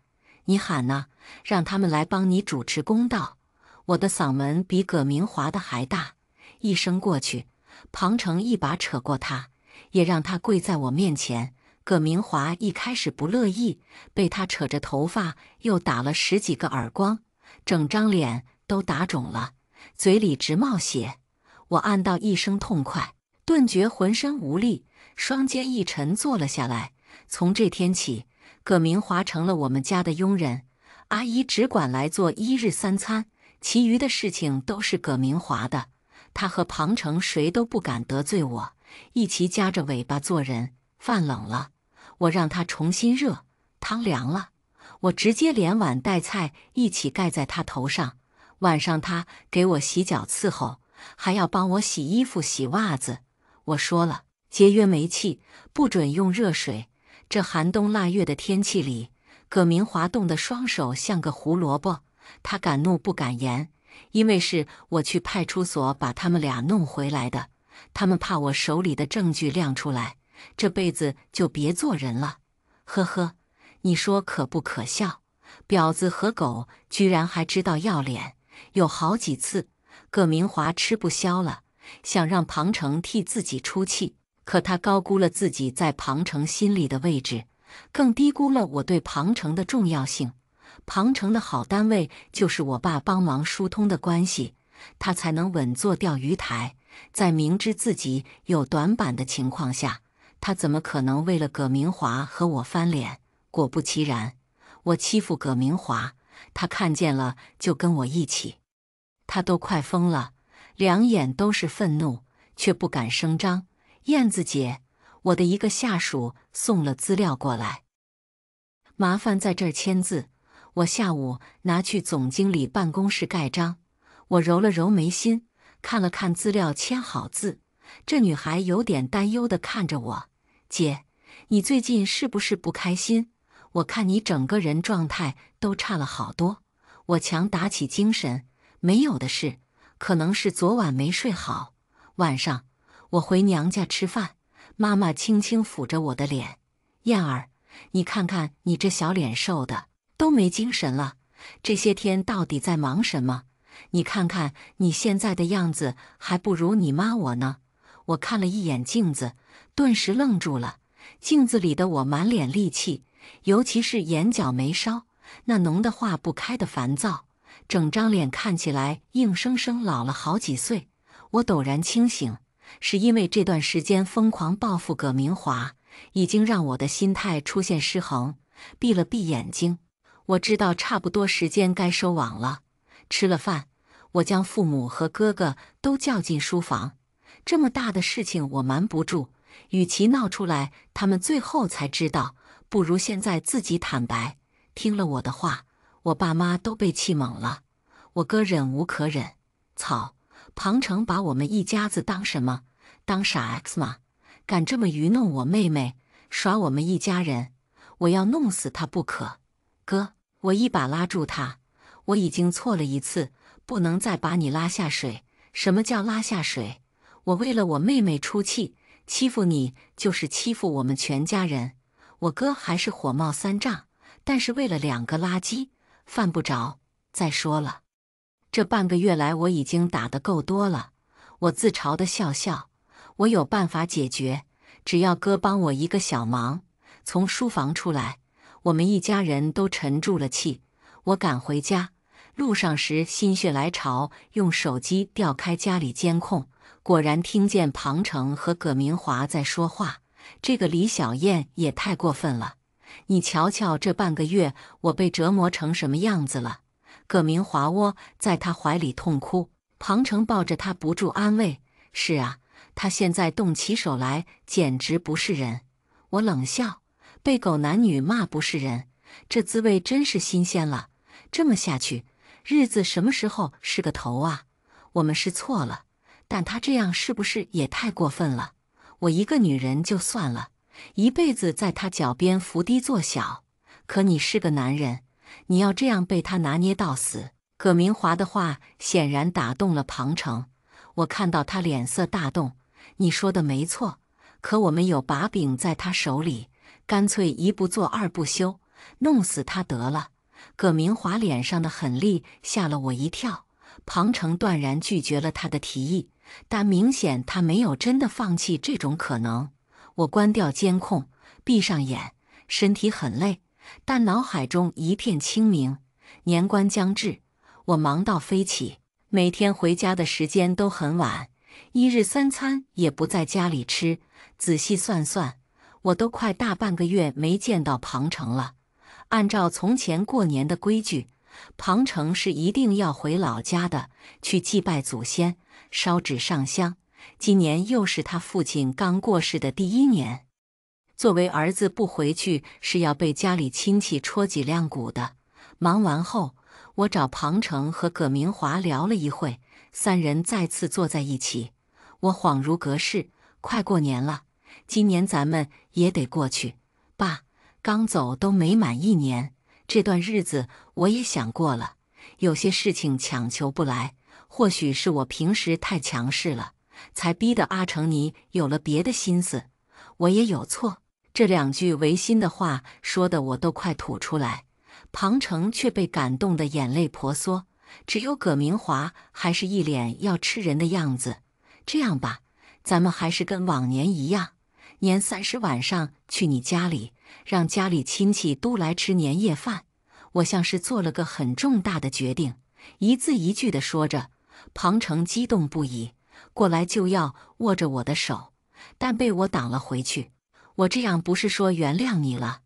你喊呢，让他们来帮你主持公道。”我的嗓门比葛明华的还大，一声过去，庞成一把扯过他，也让他跪在我面前。葛明华一开始不乐意，被他扯着头发又打了10几个耳光，整张脸都打肿了，嘴里直冒血。我暗道一声痛快，顿觉浑身无力，双肩一沉坐了下来。从这天起，葛明华成了我们家的佣人，阿姨只管来做1日3餐，其余的事情都是葛明华的。他和庞成谁都不敢得罪我，一起夹着尾巴做人。饭冷了，我让他重新热；汤凉了，我直接连碗带菜一起盖在他头上。晚上他给我洗脚伺候，还要帮我洗衣服洗袜子。我说了，节约煤气，不准用热水。这寒冬腊月的天气里，葛明华冻得双手像个胡萝卜，他敢怒不敢言，因为是我去派出所把他们俩弄回来的，他们怕我手里的证据亮出来，这辈子就别做人了。呵呵，你说可不可笑？婊子和狗居然还知道要脸。有好几次，葛明华吃不消了，想让庞成替自己出气，可他高估了自己在庞成心里的位置，更低估了我对庞成的重要性。庞成的好单位就是我爸帮忙疏通的关系，他才能稳坐钓鱼台。在明知自己有短板的情况下，他怎么可能为了葛明华和我翻脸？果不其然，我欺负葛明华，他看见了就跟我一起。他都快疯了，两眼都是愤怒，却不敢声张。燕子姐，我的一个下属送了资料过来，麻烦在这儿签字。我下午拿去总经理办公室盖章。我揉了揉眉心，看了看资料，签好字。这女孩有点担忧地看着我，姐，你最近是不是不开心？我看你整个人状态都差了好多。我强打起精神，没有的事，可能是昨晚没睡好。晚上我回娘家吃饭，妈妈轻轻抚着我的脸，燕儿，你看看你这小脸瘦的都没精神了，这些天到底在忙什么？你看看你现在的样子，还不如你妈我呢。我看了一眼镜子，顿时愣住了。镜子里的我满脸戾气，尤其是眼角眉梢那浓得化不开的烦躁，整张脸看起来硬生生老了好几岁。我陡然清醒，是因为这段时间疯狂报复葛明华，已经让我的心态出现失衡。闭了闭眼睛，我知道差不多时间该收网了。吃了饭，我将父母和哥哥都叫进书房。这么大的事情我瞒不住，与其闹出来他们最后才知道，不如现在自己坦白。听了我的话，我爸妈都被气懵了。我哥忍无可忍，操！庞成把我们一家子当什么？当傻 X 吗？敢这么愚弄我妹妹，耍我们一家人，我要弄死他不可！哥，我一把拉住他，我已经错了一次，不能再把你拉下水。什么叫拉下水？我为了我妹妹出气，欺负你就是欺负我们全家人。我哥还是火冒三丈，但是为了2个垃圾，犯不着。再说了，这半个月来我已经打得够多了。我自嘲地笑笑，我有办法解决，只要哥帮我一个小忙。从书房出来，我们一家人都沉住了气。我赶回家，路上时心血来潮，用手机调开家里监控，果然听见庞成和葛明华在说话。这个李小燕也太过分了，你瞧瞧这半个月我被折磨成什么样子了。葛明华窝在他怀里痛哭，庞成抱着他不住安慰。是啊，他现在动起手来简直不是人。我冷笑，被狗男女骂不是人，这滋味真是新鲜了。这么下去，日子什么时候是个头啊？我们是错了，但他这样是不是也太过分了？我一个女人就算了，一辈子在他脚边伏低做小，可你是个男人，你要这样被他拿捏到死。葛明华的话显然打动了庞成，我看到他脸色大动。你说的没错，可我们有把柄在他手里，干脆一不做二不休，弄死他得了。葛明华脸上的狠厉吓了我一跳。庞成断然拒绝了他的提议，但明显他没有真的放弃这种可能。我关掉监控，闭上眼，身体很累，但脑海中一片清明。年关将至，我忙到飞起，每天回家的时间都很晚，1日3餐也不在家里吃。仔细算算，我都快大半个月没见到庞成了。按照从前过年的规矩，庞成是一定要回老家的，去祭拜祖先，烧纸上香。今年又是他父亲刚过世的第1年，作为儿子不回去是要被家里亲戚戳脊梁骨的。忙完后，我找庞成和葛明华聊了一会，3人再次坐在一起。我恍如隔世，快过年了，今年咱们也得过去。爸，刚走都没满1年，这段日子我也想过了，有些事情强求不来，或许是我平时太强势了，才逼得阿成你有了别的心思。我也有错。这2句违心的话说得我都快吐出来，庞成却被感动得眼泪婆娑，只有葛明华还是一脸要吃人的样子。这样吧，咱们还是跟往年一样，年30晚上去你家里，让家里亲戚都来吃年夜饭。我像是做了个很重大的决定，一字一句地说着。庞成激动不已，过来就要握着我的手，但被我挡了回去。我这样不是说原谅你了，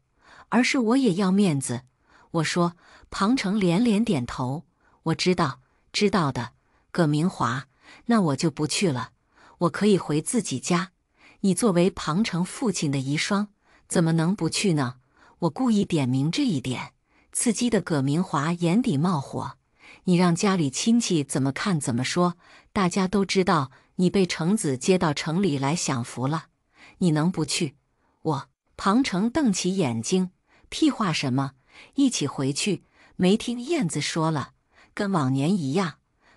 而是我也要面子。我说。庞成连连点头，我知道，知道的。葛明华，那我就不去了，我可以回自己家。你作为庞成父亲的遗孀，怎么能不去呢？我故意点明这一点，刺激的葛明华眼底冒火。你让家里亲戚怎么看怎么说，大家都知道你被程子接到城里来享福了，你能不去？庞成瞪起眼睛，屁话什么？一起回去？没听燕子说了，跟往年一样。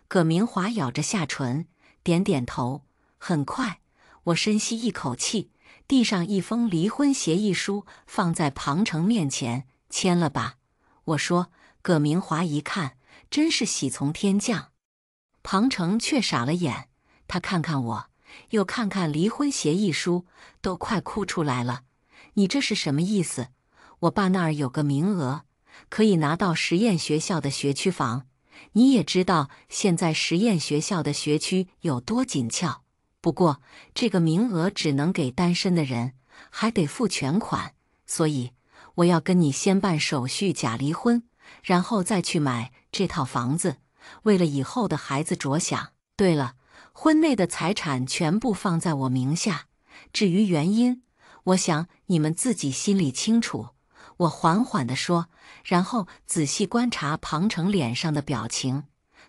葛明华咬着下唇，点点头。很快，我深吸一口气，递上一封离婚协议书，放在庞成面前，签了吧。我说。葛明华一看，真是喜从天降。庞成却傻了眼，他看看我，又看看离婚协议书，都快哭出来了。你这是什么意思？我爸那儿有个名额，可以拿到实验学校的学区房。你也知道现在实验学校的学区有多紧俏，不过这个名额只能给单身的人，还得付全款，所以我要跟你先办手续假离婚，然后再去买这套房子，为了以后的孩子着想。对了，婚内的财产全部放在我名下，至于原因，我想你们自己心里清楚。我缓缓地说，然后仔细观察庞程脸上的表情，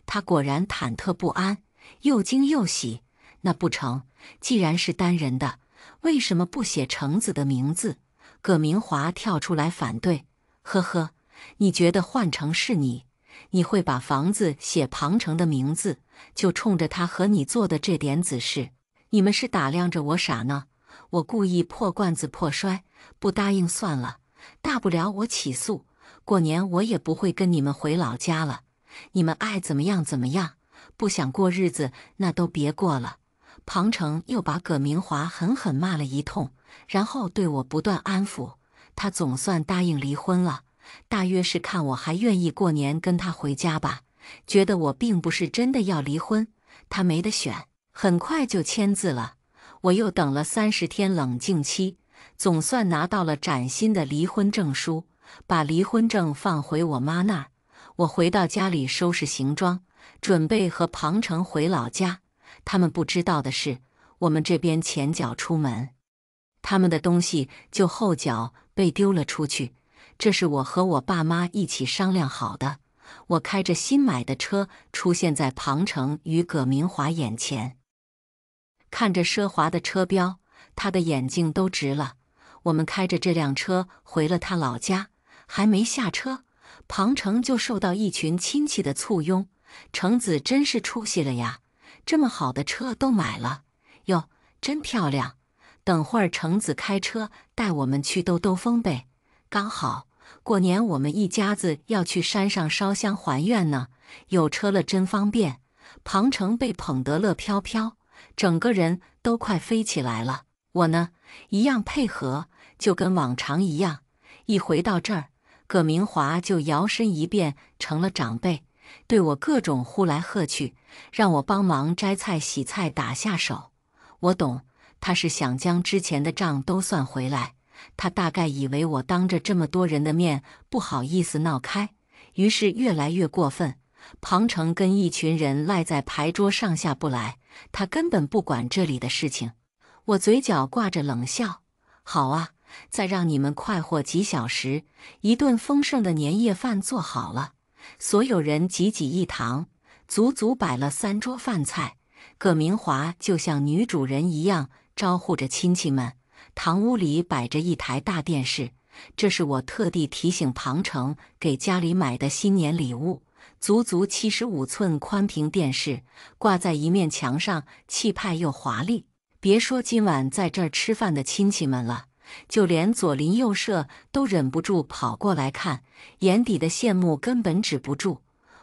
他果然忐忑不安，又惊又喜。那不成，既然是单人的，为什么不写程子的名字？葛明华跳出来反对，呵呵，你觉得换成是你，你会把房子写庞程的名字，就冲着他和你做的这点子事？你们是打量着我傻呢？我故意破罐子破摔，不答应算了，大不了我起诉，过年我也不会跟你们回老家了，你们爱怎么样怎么样，不想过日子那都别过了。庞程又把葛明华狠狠骂了一通，然后对我不断安抚，他总算答应离婚了，大约是看我还愿意过年跟他回家吧，觉得我并不是真的要离婚，他没得选，很快就签字了。我又等了30天冷静期，总算拿到了崭新的离婚证书，把离婚证放回我妈那儿。我回到家里收拾行装，准备和庞程回老家。他们不知道的是，我们这边前脚出门，他们的东西就后脚被丢了出去。这是我和我爸妈一起商量好的。我开着新买的车出现在庞程与葛明华眼前，看着奢华的车标，他的眼睛都直了。我们开着这辆车回了他老家，还没下车，庞程就受到一群亲戚的簇拥。程子真是出息了呀，这么好的车都买了，哟，真漂亮。等会儿程子开车带我们去兜兜风呗，刚好过年我们一家子要去山上烧香还愿呢，有车了真方便。庞程被捧得乐飘飘，整个人都快飞起来了。我呢，一样配合，就跟往常一样。一回到这儿，葛明华就摇身一变成了长辈，对我各种呼来喝去，让我帮忙摘菜洗菜打下手。我懂，他是想将之前的账都算回来。他大概以为我当着这么多人的面不好意思闹开，于是越来越过分。庞程跟一群人赖在牌桌上下不来，他根本不管这里的事情。我嘴角挂着冷笑，好啊，再让你们快活几小时，一顿丰盛的年夜饭做好了。所有人挤挤一堂，足足摆了3桌饭菜。葛明华就像女主人一样招呼着亲戚们。堂屋里摆着一台大电视，这是我特地提醒庞程给家里买的新年礼物，足足75寸宽屏电视，挂在一面墙上，气派又华丽。别说今晚在这儿吃饭的亲戚们了，就连左邻右舍都忍不住跑过来看，眼底的羡慕根本止不住。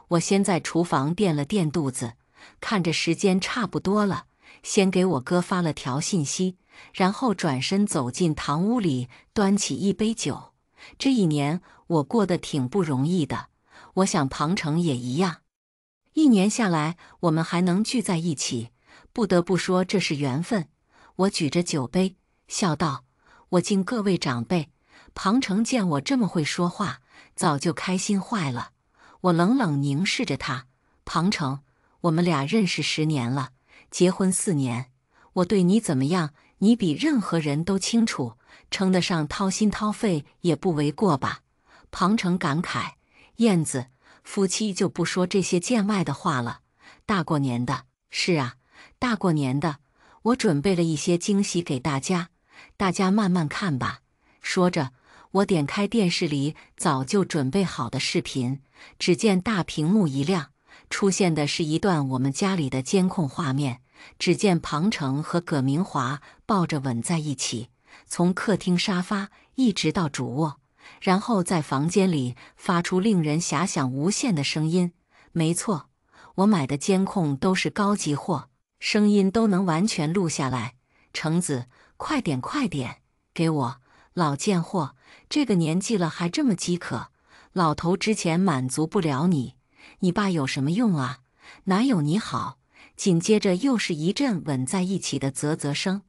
我先在厨房垫了垫肚子，看着时间差不多了，先给我哥发了条信息，然后转身走进堂屋里，端起一杯酒。这一年我过得挺不容易的，我想庞程也一样。1年下来，我们还能聚在一起，不得不说这是缘分。我举着酒杯，笑道：“我敬各位长辈。”庞程见我这么会说话，早就开心坏了。我冷冷凝视着他：“庞程，我们俩认识10年了，结婚4年，我对你怎么样，你比任何人都清楚，称得上掏心掏肺也不为过吧？”庞程感慨：“燕子，夫妻就不说这些见外的话了。大过年的，是啊，大过年的，我准备了一些惊喜给大家，大家慢慢看吧。”说着，我点开电视里早就准备好的视频，只见大屏幕一亮，出现的是一段我们家里的监控画面。只见庞程和葛明华抱着吻在一起，从客厅沙发一直到主卧，然后在房间里发出令人遐想无限的声音。没错，我买的监控都是高级货，声音都能完全录下来。程子，快点快点，给我！老贱货，这个年纪了还这么饥渴，老头之前满足不了你，你爸有什么用啊？哪有你好？紧接着又是一阵吻在一起的啧啧声，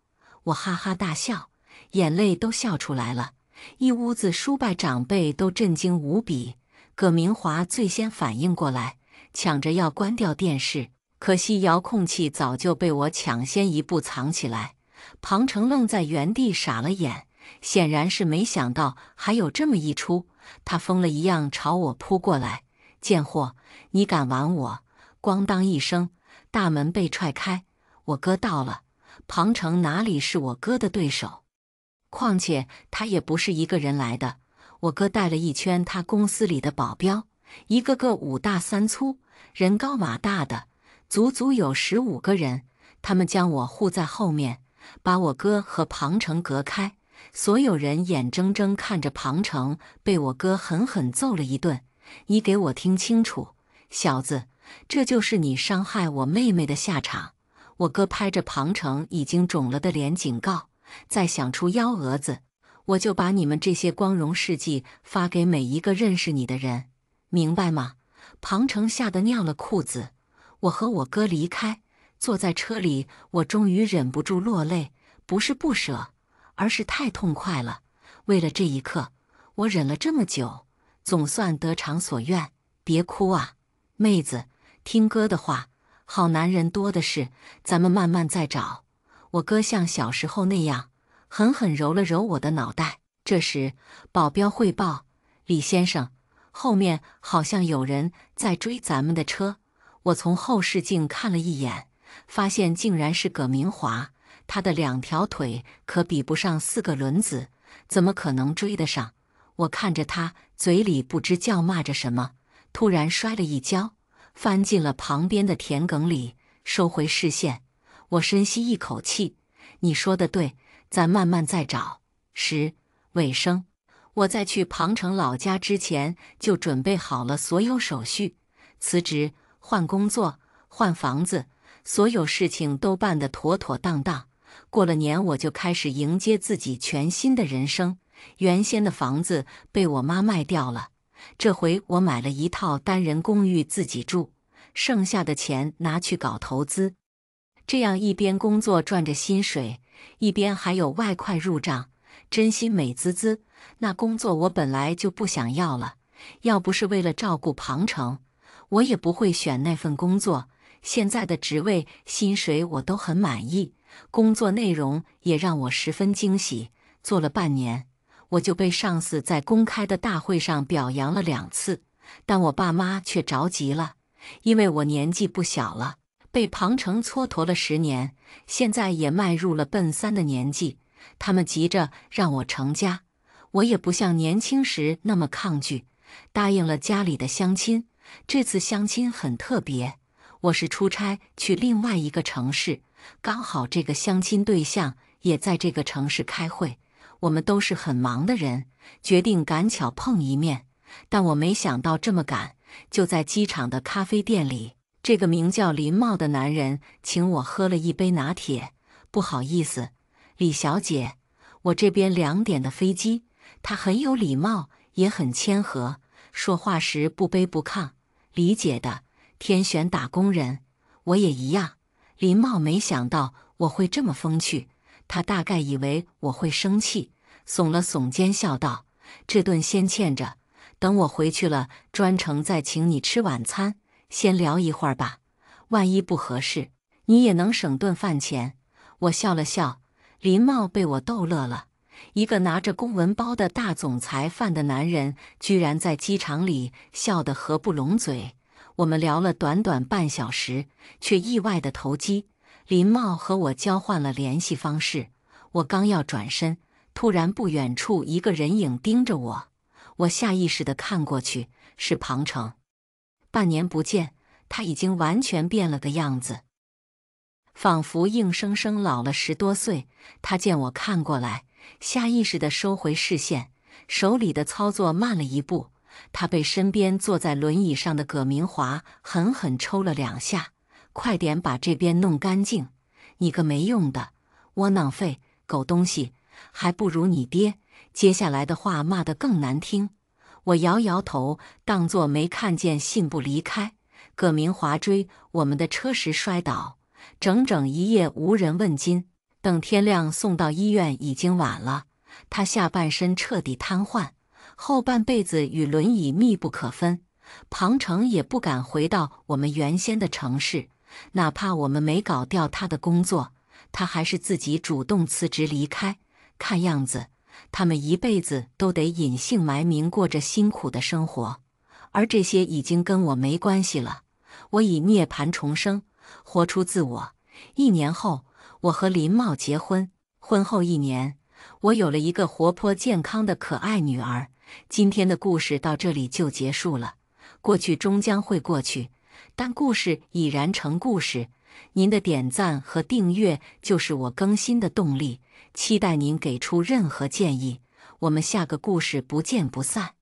我哈哈大笑，眼泪都笑出来了。一屋子叔伯长辈都震惊无比。葛明华最先反应过来，抢着要关掉电视，可惜遥控器早就被我抢先一步藏起来。庞成愣在原地傻了眼，显然是没想到还有这么一出。他疯了一样朝我扑过来，贱货，你敢玩我！咣当一声，大门被踹开，我哥到了。庞成哪里是我哥的对手？况且他也不是一个人来的，我哥带了一圈他公司里的保镖，一个个5大3粗，人高马大的，足足有15个人。他们将我护在后面，把我哥和庞成隔开。所有人眼睁睁看着庞成被我哥狠狠揍了一顿。你给我听清楚，小子，这就是你伤害我妹妹的下场！我哥拍着庞成已经肿了的脸警告，再想出幺蛾子，我就把你们这些光荣事迹发给每一个认识你的人，明白吗？庞成吓得尿了裤子。我和我哥离开，坐在车里，我终于忍不住落泪，不是不舍，而是太痛快了。为了这一刻，我忍了这么久，总算得偿所愿。别哭啊，妹子，听哥的话，好男人多的是，咱们慢慢再找。我哥像小时候那样，狠狠揉了揉我的脑袋。这时，保镖汇报：李先生，后面好像有人在追咱们的车。我从后视镜看了一眼，发现竟然是葛明华。他的2条腿可比不上4个轮子，怎么可能追得上？我看着他，嘴里不知叫骂着什么，突然摔了一跤，翻进了旁边的田埂里，收回视线。我深吸一口气，你说的对，咱慢慢再找。尾声，我在去庞成老家之前就准备好了所有手续，辞职、换工作、换房子，所有事情都办得妥妥当当。过了年，我就开始迎接自己全新的人生。原先的房子被我妈卖掉了，这回我买了一套单人公寓自己住，剩下的钱拿去搞投资。这样一边工作赚着薪水，一边还有外快入账，真心美滋滋。那工作我本来就不想要了，要不是为了照顾庞成，我也不会选那份工作。现在的职位、薪水我都很满意，工作内容也让我十分惊喜。做了半年，我就被上司在公开的大会上表扬了2次，但我爸妈却着急了，因为我年纪不小了，被庞成蹉跎了10年，现在也迈入了奔3的年纪，他们急着让我成家。我也不像年轻时那么抗拒，答应了家里的相亲。这次相亲很特别，我是出差去另外一个城市，刚好这个相亲对象也在这个城市开会，我们都是很忙的人，决定赶巧碰一面。但我没想到这么赶，就在机场的咖啡店里，这个名叫林茂的男人请我喝了一杯拿铁。不好意思，李小姐，我这边2点的飞机。他很有礼貌，也很谦和，说话时不卑不亢。理解的，天选打工人，我也一样。林茂没想到我会这么风趣，他大概以为我会生气，耸了耸肩笑道：这顿先欠着，等我回去了专程再请你吃晚餐，先聊一会儿吧，万一不合适，你也能省顿饭钱。我笑了笑，林茂被我逗乐了。一个拿着公文包的大总裁范的男人，居然在机场里笑得合不拢嘴。我们聊了短短半小时，却意外的投机。林茂和我交换了联系方式，我刚要转身，突然不远处一个人影盯着我，我下意识地看过去，是庞成。半年不见，他已经完全变了个样子，仿佛硬生生老了10多岁。他见我看过来，下意识地收回视线，手里的操作慢了一步。他被身边坐在轮椅上的葛明华狠狠抽了2下，快点把这边弄干净！你个没用的窝囊废，狗东西，还不如你爹！接下来的话骂得更难听。我摇摇头，当作没看见，信步离开。葛明华追我们的车时摔倒，整整一夜无人问津。等天亮送到医院已经晚了，他下半身彻底瘫痪，后半辈子与轮椅密不可分。庞程也不敢回到我们原先的城市，哪怕我们没搞掉他的工作，他还是自己主动辞职离开。看样子，他们一辈子都得隐姓埋名过着辛苦的生活，而这些已经跟我没关系了。我已涅槃重生，活出自我。1年后，我和林茂结婚。婚后1年，我有了一个活泼健康的可爱女儿。今天的故事到这里就结束了。过去终将会过去，但故事已然成故事。您的点赞和订阅就是我更新的动力，期待您给出任何建议。我们下个故事不见不散。